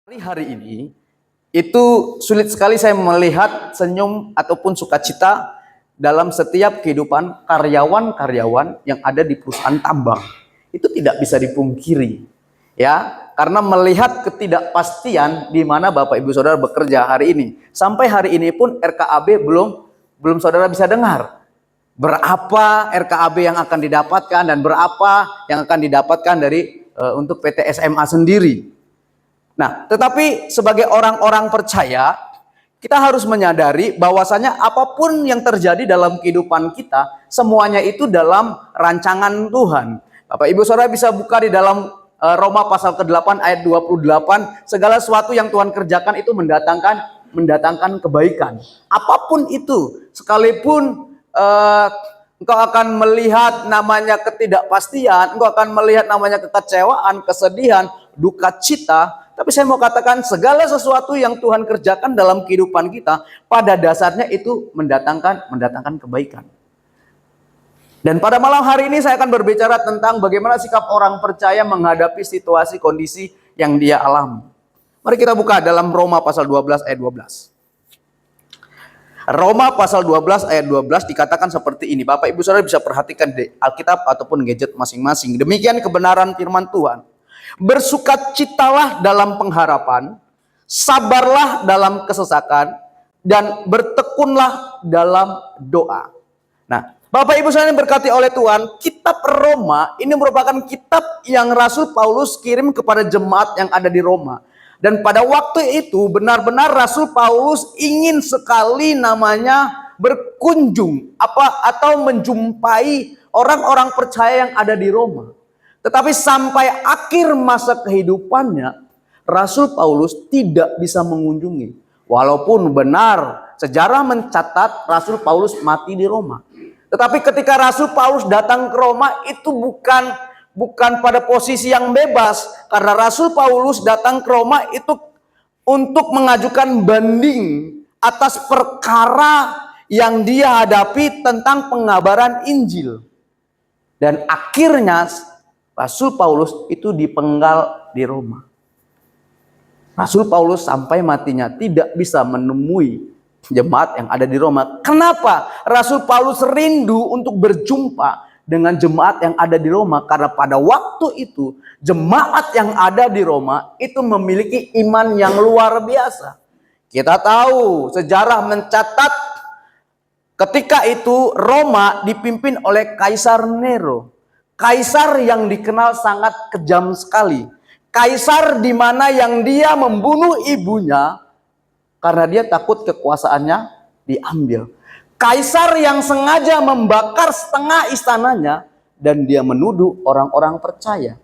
Hari ini itu sulit sekali saya melihat senyum ataupun sukacita dalam setiap kehidupan karyawan-karyawan yang ada di perusahaan tambang. Itu tidak bisa dipungkiri, ya, karena melihat ketidakpastian di mana Bapak Ibu Saudara bekerja hari ini. Sampai hari ini pun RKAB belum saudara bisa dengar berapa RKAB yang akan didapatkan dan berapa yang akan didapatkan dari untuk PT SMA sendiri. Nah, tetapi sebagai orang-orang percaya, kita harus menyadari bahwasanya apapun yang terjadi dalam kehidupan kita, semuanya itu dalam rancangan Tuhan. Bapak Ibu Saudara bisa buka di dalam Roma pasal ke-8 ayat 28, segala sesuatu yang Tuhan kerjakan itu mendatangkan kebaikan. Apapun itu, sekalipun engkau akan melihat namanya ketidakpastian, engkau akan melihat namanya kekecewaan, kesedihan, duka cita. Tapi saya mau katakan segala sesuatu yang Tuhan kerjakan dalam kehidupan kita pada dasarnya itu mendatangkan kebaikan. Dan pada malam hari ini saya akan berbicara tentang bagaimana sikap orang percaya menghadapi situasi kondisi yang dia alami. Mari kita buka dalam Roma pasal 12 ayat 12. Roma pasal 12 ayat 12 dikatakan seperti ini. Bapak Ibu Saudara bisa perhatikan di Alkitab ataupun gadget masing-masing. Demikian kebenaran firman Tuhan. Bersukacitalah dalam pengharapan, sabarlah dalam kesesakan, dan bertekunlah dalam doa. Nah, Bapak Ibu Saudara yang berkati oleh Tuhan, kitab Roma ini merupakan kitab yang Rasul Paulus kirim kepada jemaat yang ada di Roma. Dan pada waktu itu benar-benar Rasul Paulus ingin sekali namanya berkunjung atau menjumpai orang-orang percaya yang ada di Roma. Tetapi sampai akhir masa kehidupannya, Rasul Paulus tidak bisa mengunjungi. Walaupun benar sejarah mencatat Rasul Paulus mati di Roma. Tetapi ketika Rasul Paulus datang ke Roma itu bukan pada posisi yang bebas. Karena Rasul Paulus datang ke Roma itu untuk mengajukan banding atas perkara yang dia hadapi tentang pengabaran Injil. Dan akhirnya Rasul Paulus itu dipenggal di Roma. Rasul Paulus sampai matinya tidak bisa menemui jemaat yang ada di Roma. Kenapa? Rasul Paulus rindu untuk berjumpa dengan jemaat yang ada di Roma. Karena pada waktu itu jemaat yang ada di Roma itu memiliki iman yang luar biasa. Kita tahu sejarah mencatat ketika itu Roma dipimpin oleh Kaisar Nero. Kaisar yang dikenal sangat kejam sekali. Kaisar di mana yang dia membunuh ibunya karena dia takut kekuasaannya diambil. Kaisar yang sengaja membakar setengah istananya dan dia menuduh orang-orang percaya.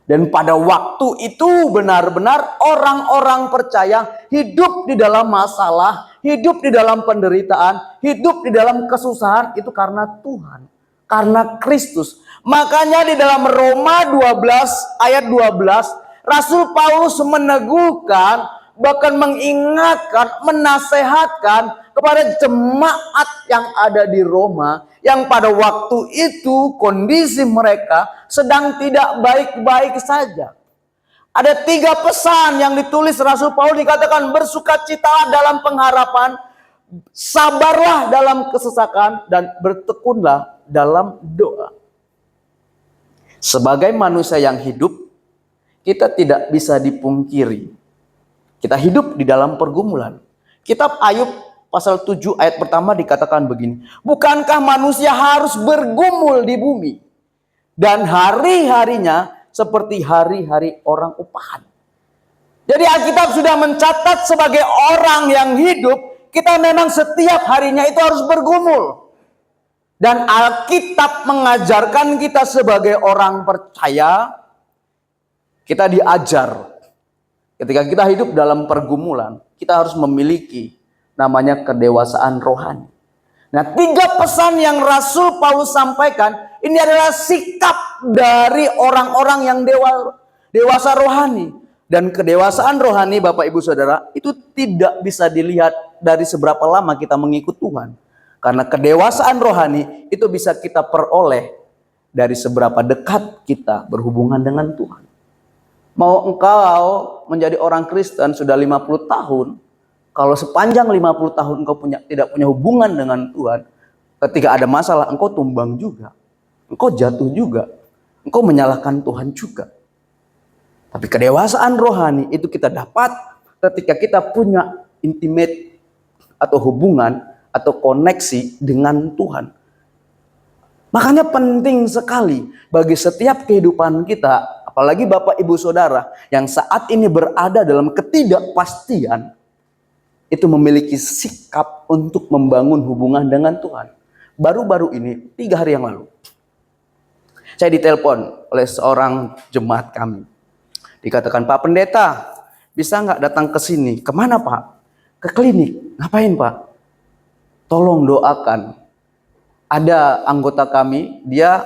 Dan pada waktu itu benar-benar orang-orang percaya hidup di dalam masalah, hidup di dalam penderitaan, hidup di dalam kesusahan itu karena Tuhan, karena Kristus. Makanya di dalam Roma 12 ayat 12 Rasul Paulus meneguhkan, bahkan mengingatkan, menasehatkan kepada jemaat yang ada di Roma yang pada waktu itu kondisi mereka sedang tidak baik-baik saja. Ada 3 pesan yang ditulis Rasul Paulus, dikatakan bersukacitalah dalam pengharapan, sabarlah dalam kesesakan, dan bertekunlah dalam doa. Sebagai manusia yang hidup, kita tidak bisa dipungkiri. Kita hidup di dalam pergumulan. Kitab Ayub pasal 7 ayat pertama dikatakan begini. Bukankah manusia harus bergumul di bumi? Dan hari-harinya seperti hari-hari orang upahan. Jadi Alkitab sudah mencatat sebagai orang yang hidup, kita memang setiap harinya itu harus bergumul. Dan Alkitab mengajarkan kita sebagai orang percaya, kita diajar. Ketika kita hidup dalam pergumulan, kita harus memiliki namanya kedewasaan rohani. Nah, 3 pesan yang Rasul Paulus sampaikan, ini adalah sikap dari orang-orang yang dewasa rohani. Dan kedewasaan rohani, Bapak Ibu Saudara, itu tidak bisa dilihat dari seberapa lama kita mengikut Tuhan. Karena kedewasaan rohani itu bisa kita peroleh dari seberapa dekat kita berhubungan dengan Tuhan. Mau engkau menjadi orang Kristen sudah 50 tahun, kalau sepanjang 50 tahun engkau tidak punya hubungan dengan Tuhan, ketika ada masalah engkau tumbang juga. Engkau jatuh juga. Engkau menyalahkan Tuhan juga. Tapi kedewasaan rohani itu kita dapat ketika kita punya intimate atau hubungan atau koneksi dengan Tuhan. Makanya penting sekali bagi setiap kehidupan kita, apalagi Bapak Ibu Saudara yang saat ini berada dalam ketidakpastian, itu memiliki sikap untuk membangun hubungan dengan Tuhan. Baru-baru ini, 3 hari yang lalu, saya ditelepon oleh seorang jemaat kami. Dikatakan, Pak Pendeta, bisa nggak datang ke sini? Kemana Pak? Ke klinik. Ngapain Pak? Tolong doakan. Ada anggota kami, dia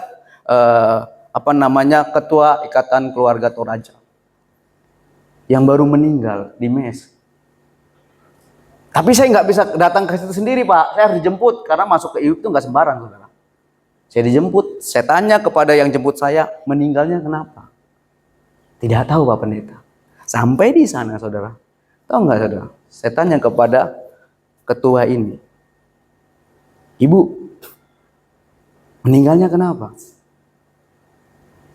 ketua Ikatan Keluarga Toraja yang baru meninggal di mes. Tapi saya nggak bisa datang ke situ sendiri Pak, saya harus dijemput karena masuk ke IUP itu nggak sembarang saudara. Saya dijemput, saya tanya kepada yang jemput saya, meninggalnya kenapa? Tidak tahu Pak Pendeta. Sampai di sana saudara, tahu nggak saudara? Saya tanya kepada ketua ini, Ibu, meninggalnya kenapa?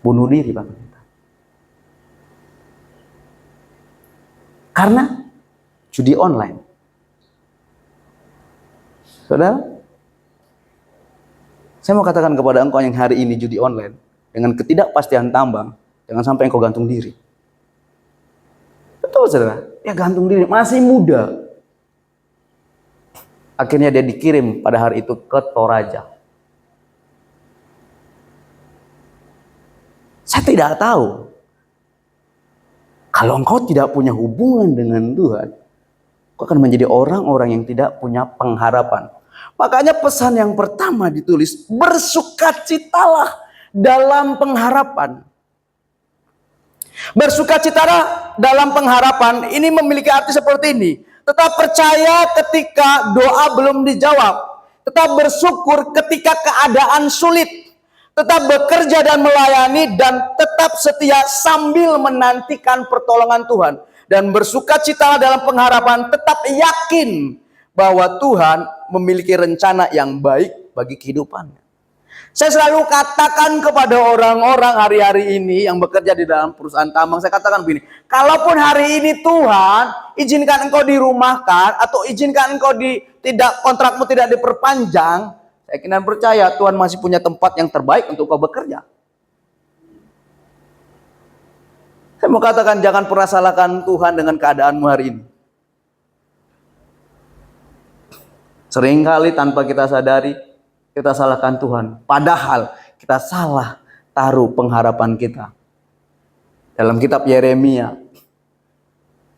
Bunuh diri Pak Pendeta. Karena judi online. Saudara, saya mau katakan kepada engkau yang hari ini judi online, dengan ketidakpastian tambang, jangan sampai engkau gantung diri. Betul saudara, ya gantung diri, masih muda. Akhirnya dia dikirim pada hari itu ke Toraja. Saya tidak tahu. Kalau engkau tidak punya hubungan dengan Tuhan, engkau akan menjadi orang-orang yang tidak punya pengharapan. Makanya pesan yang pertama ditulis, bersukacitalah dalam pengharapan. Bersukacitalah dalam pengharapan ini memiliki arti seperti ini. Tetap percaya ketika doa belum dijawab. Tetap bersyukur ketika keadaan sulit. Tetap bekerja dan melayani dan tetap setia sambil menantikan pertolongan Tuhan. Dan bersukacitalah dalam pengharapan, tetap yakin bahwa Tuhan memiliki rencana yang baik bagi kehidupannya. Saya selalu katakan kepada orang-orang hari-hari ini yang bekerja di dalam perusahaan tambang, saya katakan begini, kalaupun hari ini Tuhan izinkan engkau dirumahkan atau izinkan engkau kontrakmu tidak diperpanjang, saya kira percaya Tuhan masih punya tempat yang terbaik untuk kau bekerja. Saya mau katakan jangan pernah salahkan Tuhan dengan keadaanmu hari ini. Seringkali tanpa kita sadari, kita salahkan Tuhan. Padahal kita salah taruh pengharapan kita. Dalam kitab Yeremia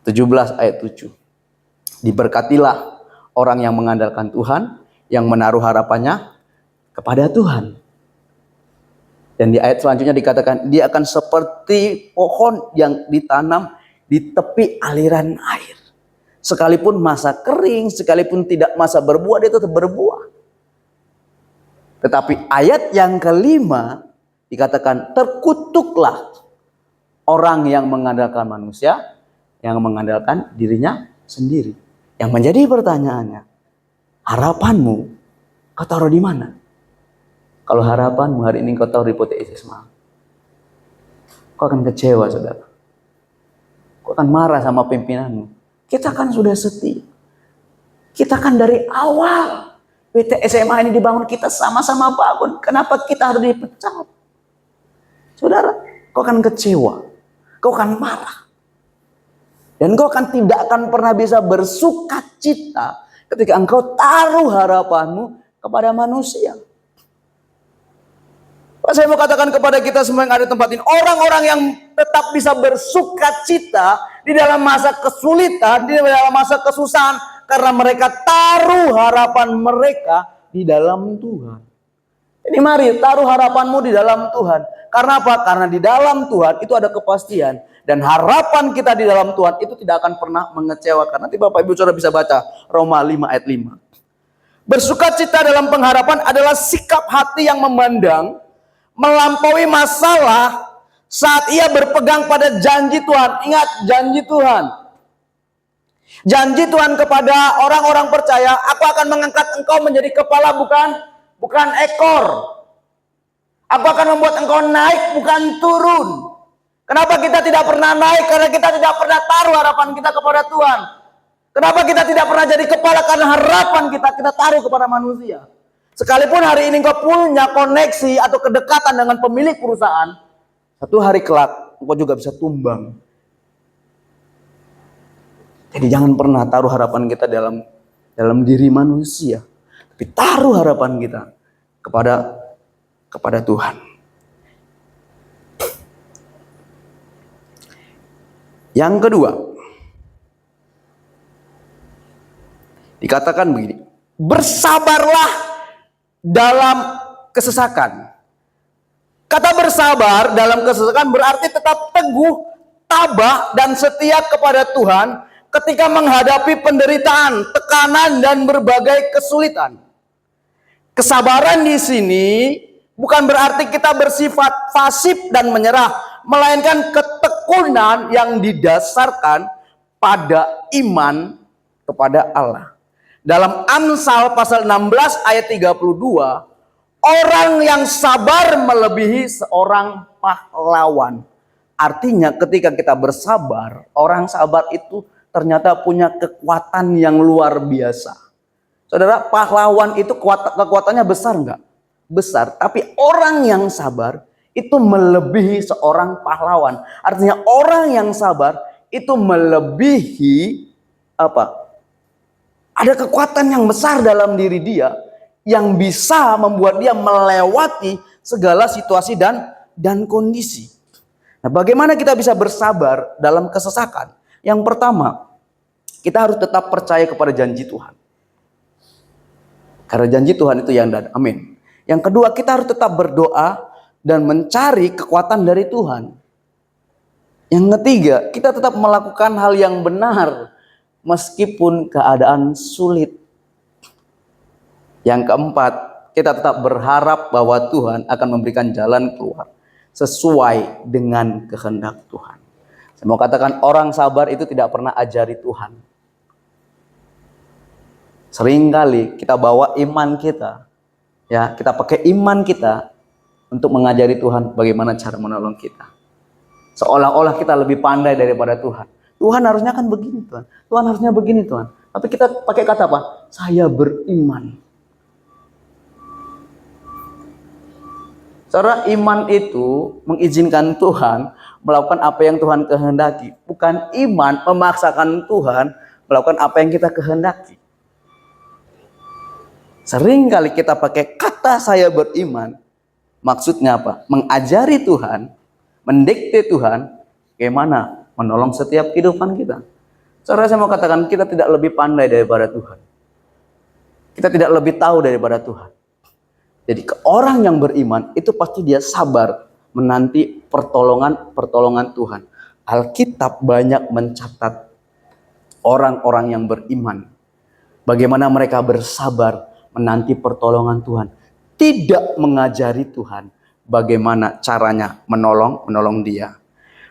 17 ayat 7. Diberkatilah orang yang mengandalkan Tuhan, yang menaruh harapannya kepada Tuhan. Dan di ayat selanjutnya dikatakan, dia akan seperti pohon yang ditanam di tepi aliran air. Sekalipun masa kering, sekalipun tidak masa berbuah, dia tetap berbuah. Tetapi ayat yang kelima dikatakan, terkutuklah orang yang mengandalkan manusia, yang mengandalkan dirinya sendiri. Yang menjadi pertanyaannya, harapanmu kau taruh di mana? Kalau harapanmu hari ini kau taruh di PTS Semarang, kau akan kecewa saudara. Kau akan marah sama pimpinanmu. Kita kan sudah setia. Kita kan dari awal PT SMA ini dibangun, kita sama-sama bangun. Kenapa kita harus dipecat? Saudara, kau akan kecewa. Kau akan marah. Dan kau tidak akan pernah bisa bersukacita ketika engkau taruh harapanmu kepada manusia. Saya mau katakan kepada kita semua yang ada di tempat ini, orang-orang yang tetap bisa bersukacita di dalam masa kesulitan, di dalam masa kesusahan, karena mereka taruh harapan mereka di dalam Tuhan. Jadi mari taruh harapanmu di dalam Tuhan. Karena apa? Karena di dalam Tuhan itu ada kepastian. Dan harapan kita di dalam Tuhan itu tidak akan pernah mengecewakan. Nanti Bapak Ibu Saudara bisa baca Roma 5 ayat 5. Bersukacita dalam pengharapan adalah sikap hati yang memandang melampaui masalah saat ia berpegang pada janji Tuhan. Ingat, janji Tuhan. Janji Tuhan kepada orang-orang percaya, aku akan mengangkat engkau menjadi kepala, bukan ekor. Aku akan membuat engkau naik, bukan turun. Kenapa kita tidak pernah naik? Karena kita tidak pernah taruh harapan kita kepada Tuhan. Kenapa kita tidak pernah jadi kepala? Karena harapan kita taruh kepada manusia. Sekalipun hari ini engkau punya koneksi atau kedekatan dengan pemilik perusahaan, satu hari kelak engkau juga bisa tumbang. Jadi jangan pernah taruh harapan kita dalam diri manusia, tapi taruh harapan kita kepada Tuhan. Yang kedua, dikatakan begini, bersabarlah dalam kesesakan. Kata bersabar dalam kesesakan berarti tetap teguh, tabah, dan setia kepada Tuhan ketika menghadapi penderitaan, tekanan, dan berbagai kesulitan. Kesabaran di sini bukan berarti kita bersifat pasif dan menyerah, melainkan ketekunan yang didasarkan pada iman kepada Allah. Dalam Amsal pasal 16 ayat 32, orang yang sabar melebihi seorang pahlawan. Artinya ketika kita bersabar, orang sabar itu ternyata punya kekuatan yang luar biasa. Saudara, pahlawan itu kekuatannya besar enggak? Besar. Tapi orang yang sabar itu melebihi seorang pahlawan. Artinya orang yang sabar itu melebihi apa? Ada kekuatan yang besar dalam diri dia yang bisa membuat dia melewati segala situasi dan kondisi. Nah, bagaimana kita bisa bersabar dalam kesesakan? Yang pertama, kita harus tetap percaya kepada janji Tuhan. Karena janji Tuhan itu yang dan amin. Yang kedua, kita harus tetap berdoa dan mencari kekuatan dari Tuhan. Yang ketiga, kita tetap melakukan hal yang benar meskipun keadaan sulit. Yang keempat, kita tetap berharap bahwa Tuhan akan memberikan jalan keluar sesuai dengan kehendak Tuhan. Saya mau katakan, orang sabar itu tidak pernah ajari Tuhan. Seringkali kita bawa iman kita, ya, kita pakai iman kita untuk mengajari Tuhan bagaimana cara menolong kita. Seolah-olah kita lebih pandai daripada Tuhan. Tuhan harusnya kan begini Tuhan. Tuhan harusnya begini Tuhan. Tapi kita pakai kata apa? Saya beriman. Saudara, iman itu mengizinkan Tuhan melakukan apa yang Tuhan kehendaki. Bukan iman memaksakan Tuhan melakukan apa yang kita kehendaki. Sering kali kita pakai kata saya beriman. Maksudnya apa? Mengajari Tuhan, mendikte Tuhan bagaimana menolong setiap kehidupan kita. Saudara, saya mau katakan, kita tidak lebih pandai daripada Tuhan. Kita tidak lebih tahu daripada Tuhan. Jadi orang yang beriman itu pasti dia sabar menanti pertolongan Tuhan. Alkitab banyak mencatat orang-orang yang beriman. Bagaimana mereka bersabar menanti pertolongan Tuhan. Tidak mengajari Tuhan bagaimana caranya menolong dia.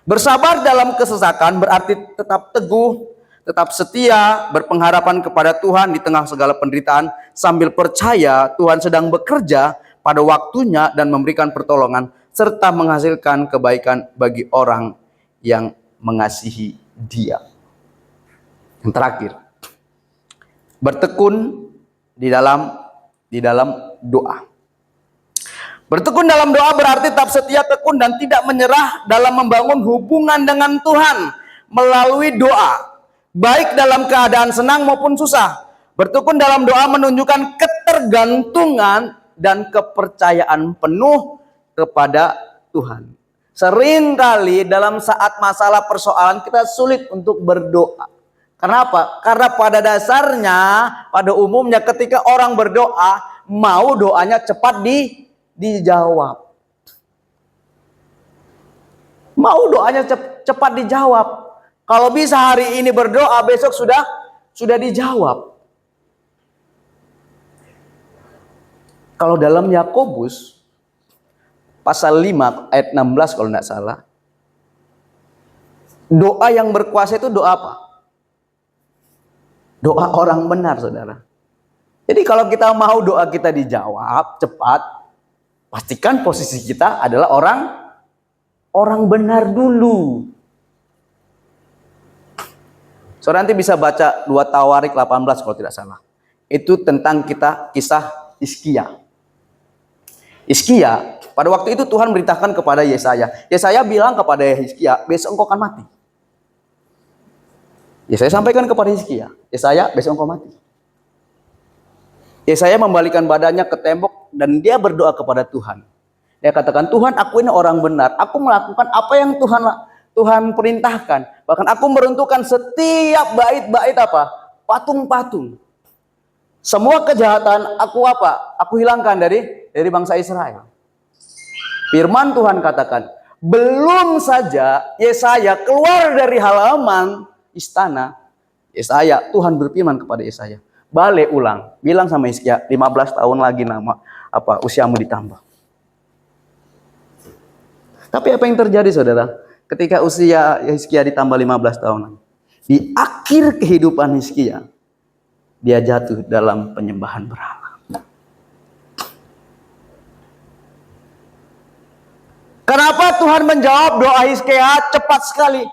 Bersabar dalam kesesakan berarti tetap teguh, tetap setia, berpengharapan kepada Tuhan di tengah segala penderitaan, sambil percaya Tuhan sedang bekerja pada waktunya dan memberikan pertolongan, serta menghasilkan kebaikan bagi orang yang mengasihi Dia. Yang terakhir, bertekun di dalam doa. Bertekun dalam doa berarti tetap setia, tekun, dan tidak menyerah dalam membangun hubungan dengan Tuhan melalui doa, baik dalam keadaan senang maupun susah. Bertekun dalam doa menunjukkan ketergantungan dan kepercayaan penuh kepada Tuhan. Seringkali dalam saat masalah persoalan kita sulit untuk berdoa. Kenapa? Karena pada dasarnya, pada umumnya ketika orang berdoa, mau doanya cepat dijawab. Mau doanya cepat dijawab. Kalau bisa hari ini berdoa, besok sudah dijawab. Kalau dalam Yakobus pasal 5 ayat 16 kalau tidak salah, Doa yang berkuasa itu doa apa? Doa orang benar, saudara. Jadi kalau kita mau doa kita dijawab cepat, pastikan posisi kita adalah orang benar dulu. Saudara nanti bisa baca 2 Tawarik 18 kalau tidak salah. Itu tentang kisah Hizkia. Hizkia, pada waktu itu Tuhan beritakan kepada Yesaya. Yesaya bilang kepada Hizkia, besok engkau akan mati. Yesaya sampaikan kepada Hizkia, Yesaya, besok engkau mati. Yesaya membalikan badannya ke tembok dan dia berdoa kepada Tuhan. Dia katakan, Tuhan, aku ini orang benar. Aku melakukan apa yang Tuhan perintahkan. Bahkan aku meruntuhkan setiap bait-bait apa? Patung-patung. Semua kejahatan aku apa? Aku hilangkan dari bangsa Israel. Firman Tuhan katakan, belum saja Yesaya keluar dari halaman istana, Tuhan berfirman kepada Yesaya, balik ulang, bilang sama Hizkia, 15 tahun lagi usiamu ditambah. Tapi apa yang terjadi, saudara? Ketika usia Hizkia ditambah 15 tahun, di akhir kehidupan Hizkia, dia jatuh dalam penyembahan berhala. Kenapa Tuhan menjawab doa Hizkia cepat sekali?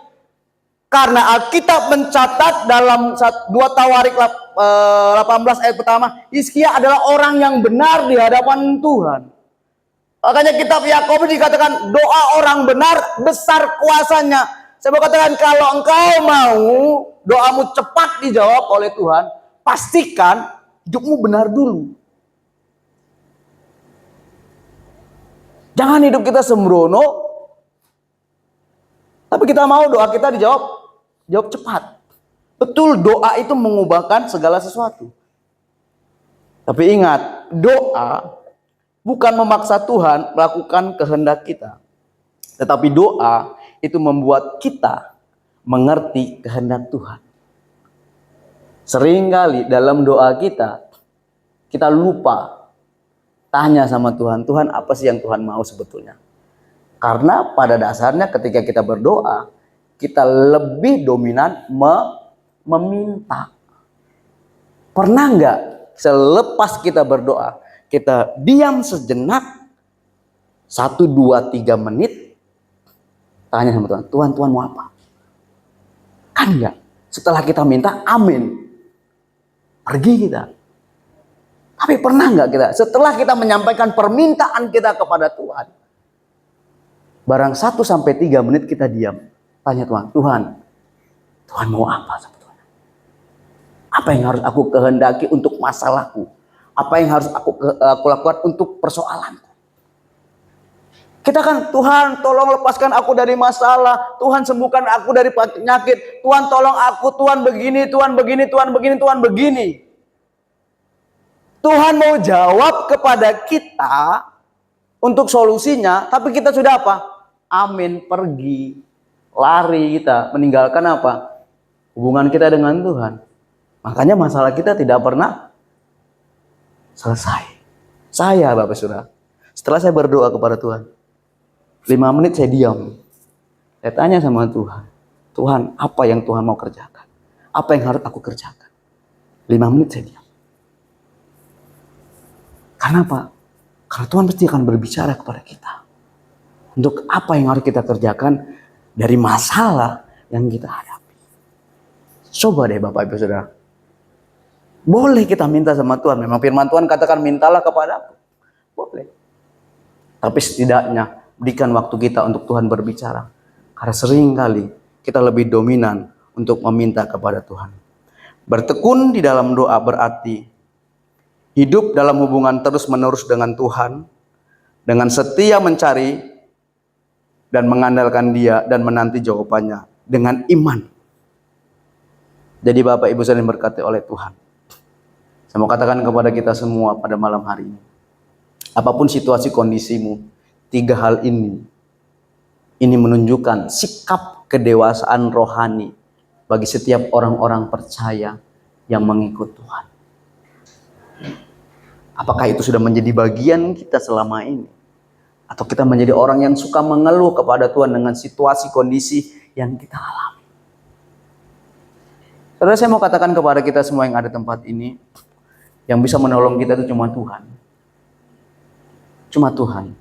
Karena Alkitab mencatat dalam 2 Tawarik 18 ayat pertama, Hizkia adalah orang yang benar di hadapan Tuhan. Makanya kitab Yakobus dikatakan doa orang benar besar kuasanya. Saya mau katakan kalau engkau mau doamu cepat dijawab oleh Tuhan, pastikan hidupmu benar dulu. Jangan hidup kita sembrono, tapi kita mau doa kita dijawab cepat. Betul, doa itu mengubahkan segala sesuatu. Tapi ingat, doa bukan memaksa Tuhan melakukan kehendak kita. Tetapi doa itu membuat kita mengerti kehendak Tuhan. Seringkali dalam doa kita lupa tanya sama Tuhan, Tuhan apa sih yang Tuhan mau sebetulnya? Karena pada dasarnya ketika kita berdoa, kita lebih dominan meminta. Pernah nggak selepas kita berdoa, kita diam sejenak, 1, 2, 3 menit, tanya sama Tuhan, Tuhan mau apa? Kan enggak. Setelah kita minta, amin. Pergi kita. Tapi pernah nggak kita, setelah kita menyampaikan permintaan kita kepada Tuhan, barang 1 sampai 3 menit kita diam. Tanya Tuhan mau apa sebetulnya? Apa yang harus aku kehendaki untuk masalahku? Apa yang harus aku lakukan untuk persoalanku? Kita kan, Tuhan tolong lepaskan aku dari masalah. Tuhan sembuhkan aku dari penyakit. Tuhan tolong aku, Tuhan begini, Tuhan begini, Tuhan begini, Tuhan begini. Tuhan mau jawab kepada kita untuk solusinya, tapi kita sudah apa? Amin, pergi, lari kita, meninggalkan apa? Hubungan kita dengan Tuhan. Makanya masalah kita tidak pernah selesai. Saya, Bapak Saudara, setelah saya berdoa kepada Tuhan, 5 menit saya diam. Saya tanya sama Tuhan, Tuhan, apa yang Tuhan mau kerjakan? Apa yang harus aku kerjakan? 5 menit saya diam. Karena apa? Karena Tuhan pasti akan berbicara kepada kita. Untuk apa yang harus kita kerjakan dari masalah yang kita hadapi. Coba deh Bapak Ibu Saudara. Boleh kita minta sama Tuhan. Memang firman Tuhan katakan mintalah kepada aku. Boleh. Tapi setidaknya berikan waktu kita untuk Tuhan berbicara. Karena seringkali kita lebih dominan untuk meminta kepada Tuhan. Bertekun di dalam doa berarti hidup dalam hubungan terus-menerus dengan Tuhan, dengan setia mencari dan mengandalkan Dia dan menanti jawabannya dengan iman. Jadi Bapak Ibu saudara yang berkati oleh Tuhan, saya mau katakan kepada kita semua pada malam hari ini, apapun situasi kondisimu, 3 hal ini menunjukkan sikap kedewasaan rohani bagi setiap orang-orang percaya yang mengikut Tuhan. Apakah itu sudah menjadi bagian kita selama ini? Atau kita menjadi orang yang suka mengeluh kepada Tuhan dengan situasi kondisi yang kita alami? Saudara, saya mau katakan kepada kita semua yang ada di tempat ini, yang bisa menolong kita itu cuma Tuhan. Cuma Tuhan.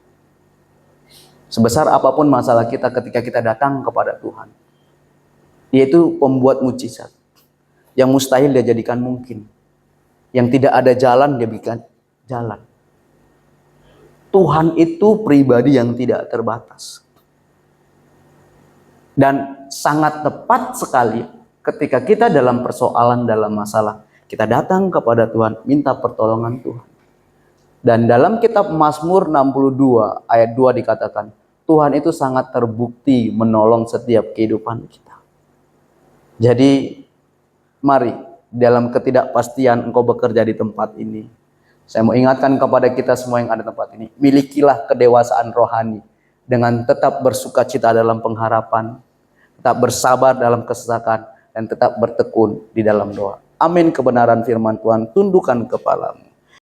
Sebesar apapun masalah kita ketika kita datang kepada Tuhan, Dia itu pembuat mujizat. Yang mustahil Dia jadikan mungkin. Yang tidak ada jalan Dia bikin jalan. Tuhan itu pribadi yang tidak terbatas. Dan sangat tepat sekali ketika kita dalam persoalan, dalam masalah, kita datang kepada Tuhan, minta pertolongan Tuhan. Dan dalam kitab Mazmur 62 ayat 2 dikatakan, Tuhan itu sangat terbukti menolong setiap kehidupan kita. Jadi, mari dalam ketidakpastian engkau bekerja di tempat ini, saya mau ingatkan kepada kita semua yang ada di tempat ini, milikilah kedewasaan rohani dengan tetap bersukacita dalam pengharapan, tetap bersabar dalam kesesakan, dan tetap bertekun di dalam doa. Amin. Kebenaran firman Tuhan, tundukkan kepalamu.